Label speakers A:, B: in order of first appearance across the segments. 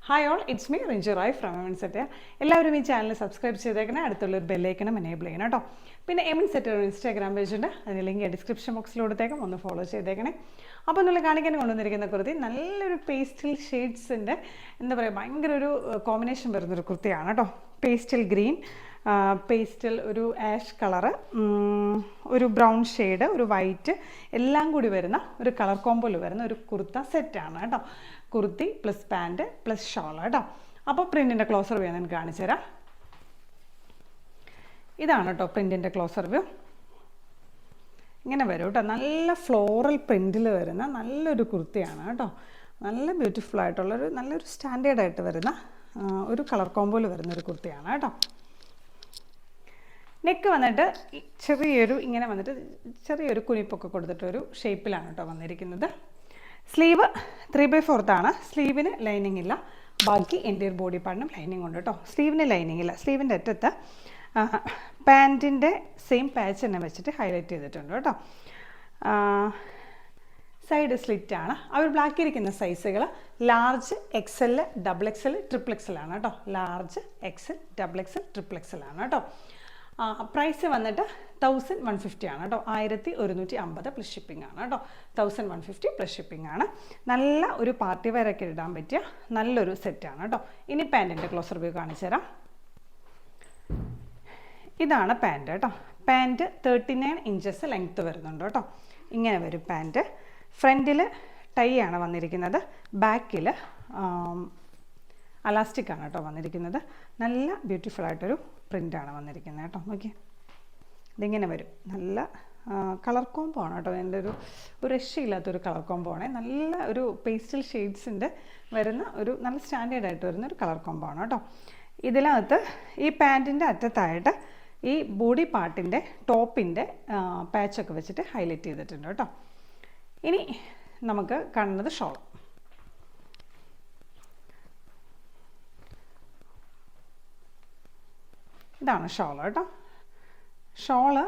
A: Hi all, it's me Rinju Roy from Emin Setter. എല്ലാവരും ഈ channel subscribe ചെയ്തേക്കണേ, അടുത്തുള്ള ഒരു ബെല്ലൈക്കണം എനേബിൾ ചെയ്യണം കേട്ടോ. പിന്നെ എമിൻ സെറ്റർ ഇൻസ്റ്റാഗ്രാം പേജ് ഉണ്ട്, അതിന് ലിങ്ക് ഡിസ്ക്രിപ്ഷൻ ബോക്സിൽ കൊടുത്തേക്കാം, ഒന്ന് ഫോളോ ചെയ്തേക്കണേ. അപ്പോൾ നമ്മൾ കാണിക്കാൻ കൊണ്ടുവന്നിരിക്കുന്ന കുർത്തി നല്ലൊരു പേസ്റ്റൽ ഷെയ്ഡ്സിൻ്റെ എന്താ പറയുക, ഭയങ്കര ഒരു കോമ്പിനേഷൻ വരുന്നൊരു കുർത്തിയാണ് കേട്ടോ. പേസ്റ്റൽ ഗ്രീൻ, പേസ്റ്റൽ ഒരു ആഷ് കളറ്, ഒരു ബ്രൗൺ ഷെയ്ഡ്, ഒരു വൈറ്റ് എല്ലാം കൂടി വരുന്ന ഒരു കളർ കോമ്പോയിൽ വരുന്ന ഒരു കുർത്ത സെറ്റാണ് കേട്ടോ. Kurti plus pant plus shawl കേട്ടോ. അപ്പോൾ പ്രിൻറ്റിൻ്റെ ക്ലോസർ വ്യൂ ഞാൻ കാണിച്ചു തരാം. ഇതാണ് കേട്ടോ പ്രിൻറ്റിൻ്റെ ക്ലോസർ വ്യൂ. ഇങ്ങനെ വരും കേട്ടോ, നല്ല ഫ്ലോറൽ പ്രിൻറ്റിൽ വരുന്ന നല്ലൊരു കുർത്തിയാണ് കേട്ടോ. നല്ല ബ്യൂട്ടിഫുൾ ആയിട്ടുള്ളൊരു നല്ലൊരു സ്റ്റാൻഡേർഡായിട്ട് വരുന്ന ഒരു കളർ കോമ്പോയിൽ വരുന്നൊരു കുർത്തിയാണ് കേട്ടോ. നെക്ക് വന്നിട്ട് ചെറിയൊരു ഇങ്ങനെ വന്നിട്ട് ചെറിയൊരു കുനിപ്പൊക്കെ കൊടുത്തിട്ടൊരു ഷേപ്പിലാണ് കേട്ടോ വന്നിരിക്കുന്നത്. സ്ലീവ് 3/4 ആണ്. സ്ലീവിന് ലൈനിങ് ഇല്ല, ബാക്കി എൻ്റയർ ബോഡി പാർട്ടിനും ലൈനിങ് ഉണ്ട് കേട്ടോ. സ്ലീവിന് ലൈനിങ് ഇല്ല. സ്ലീവിൻ്റെ അറ്റത്ത് പാൻറ്റിൻ്റെ സെയിം പാച്ച് തന്നെ വെച്ചിട്ട് ഹൈലൈറ്റ് ചെയ്തിട്ടുണ്ട് കേട്ടോ. സൈഡ് സ്ലിറ്റാണ്. അവർ ബ്ലാക്ക് ഇരിക്കുന്ന സൈസുകൾ ലാർജ്, XL, XXL, XXL ആണ് കേട്ടോ. ലാർജ്, XL, XXL, XXL ആണ് കേട്ടോ. പ്രൈസ് വന്നിട്ട് 1150 ആണ് കേട്ടോ. 1150 പ്ലസ് ഷിപ്പിംഗ് ആണ് കേട്ടോ. 1150 പ്ലസ് ഷിപ്പിംഗ് ആണ്. നല്ല ഒരു പാർട്ടി വെയറൊക്കെ ഇടാൻ പറ്റിയ നല്ലൊരു സെറ്റാണ് കേട്ടോ. ഇനി പാൻറ്റിൻ്റെ ക്ലോസർ വ്യൂ കാണിച്ചു തരാം. ഇതാണ് പാൻറ്റ് കേട്ടോ. പാൻറ്റ് 39 ഇഞ്ചസ് ലെങ്ത്ത് വരുന്നുണ്ട് കേട്ടോ. ഇങ്ങനെ വരും പാൻറ്റ്. ഫ്രണ്ടിൽ ടൈ ആണ് വന്നിരിക്കുന്നത്, ബാക്കിൽ അലാസ്റ്റിക് ആണ് കേട്ടോ വന്നിരിക്കുന്നത്. നല്ല ബ്യൂട്ടിഫുൾ ആയിട്ടൊരു പ്രിൻ്റാണ് വന്നിരിക്കുന്നത് കേട്ടോ. നോക്കി, ഇതിങ്ങനെ വരും. നല്ല കളർ കോംബോ ആണ് കേട്ടോ. എൻ്റെ ഒരു രക്ഷയില്ലാത്തൊരു കളർ കോംബോ ആണ്. നല്ല ഒരു പേസ്റ്റൽ ഷെയ്ഡ്സിൻ്റെ വരുന്ന ഒരു നല്ല സ്റ്റാൻഡേർഡായിട്ട് വരുന്ന ഒരു കളർ കോംബോ ആണ് കേട്ടോ. ഇതിനകത്ത് ഈ പാൻറ്റിൻ്റെ അറ്റത്തായിട്ട് ഈ ബോഡി പാർട്ടിൻ്റെ ടോപ്പിൻ്റെ പാച്ചൊക്കെ വെച്ചിട്ട് ഹൈലൈറ്റ് ചെയ്തിട്ടുണ്ട് കേട്ടോ. ഇനി നമുക്ക് കാണുന്നത് ഷോൾ. ഇതാണ് ഷോൾ കേട്ടോ. ഷോള്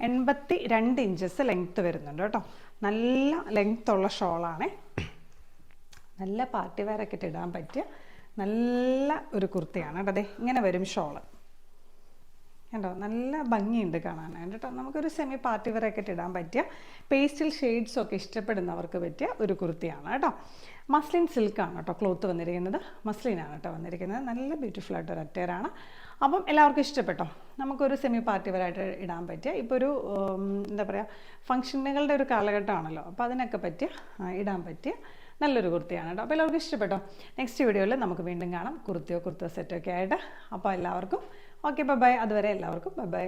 A: 82 ഇഞ്ചസ് ലെങ്ത്ത് വരുന്നുണ്ട് കേട്ടോ. നല്ല ലെങ്ത്തുള്ള ഷോളാണ്. നല്ല പാർട്ടി വെയറൊക്കെ ഇടാൻ പറ്റിയ നല്ല ഒരു കുർത്തിയാണ് കേട്ടോ. അതെ, ഇങ്ങനെ വരും ഷോള് കേട്ടോ. നല്ല ഭംഗിയുണ്ട് കാണാനായിട്ട് കേട്ടോ. നമുക്കൊരു സെമി പാർട്ടി വെയറൊക്കെ ഇടാൻ പറ്റിയ പേസ്റ്റൽ ഷെയ്ഡ്സൊക്കെ ഇഷ്ടപ്പെടുന്നവർക്ക് പറ്റിയ ഒരു കുർത്തിയാണ് കേട്ടോ. മസ്ലിൻ സിൽക്കാണ് കേട്ടോ ക്ലോത്ത് വന്നിരിക്കുന്നത്. മസ്ലിനാണ് കേട്ടോ വന്നിരിക്കുന്നത്. നല്ല ബ്യൂട്ടിഫുൾ ആയിട്ടൊരു അറ്റയറാണ്. അപ്പം എല്ലാവർക്കും ഇഷ്ടപ്പെട്ടോ. നമുക്കൊരു സെമി പാർട്ടി വെയറായിട്ട് ഇടാൻ പറ്റിയ, ഇപ്പോൾ ഒരു എന്താ പറയുക, ഫംഗ്ഷനുകളുടെ ഒരു കാലഘട്ടമാണല്ലോ, അപ്പോൾ അതിനൊക്കെ പറ്റിയ ഇടാൻ പറ്റിയ നല്ലൊരു കുർത്തിയാണ് കേട്ടോ. അപ്പോൾ എല്ലാവർക്കും ഇഷ്ടപ്പെട്ടോ. നെക്സ്റ്റ് വീഡിയോയിൽ നമുക്ക് വീണ്ടും കാണാം, കുർത്തിയോ സെറ്റോ ഒക്കെ ആയിട്ട്. അപ്പോൾ എല്ലാവർക്കും ഓക്കെ, ബൈ. അതുവരെ എല്ലാവർക്കും ബൈ.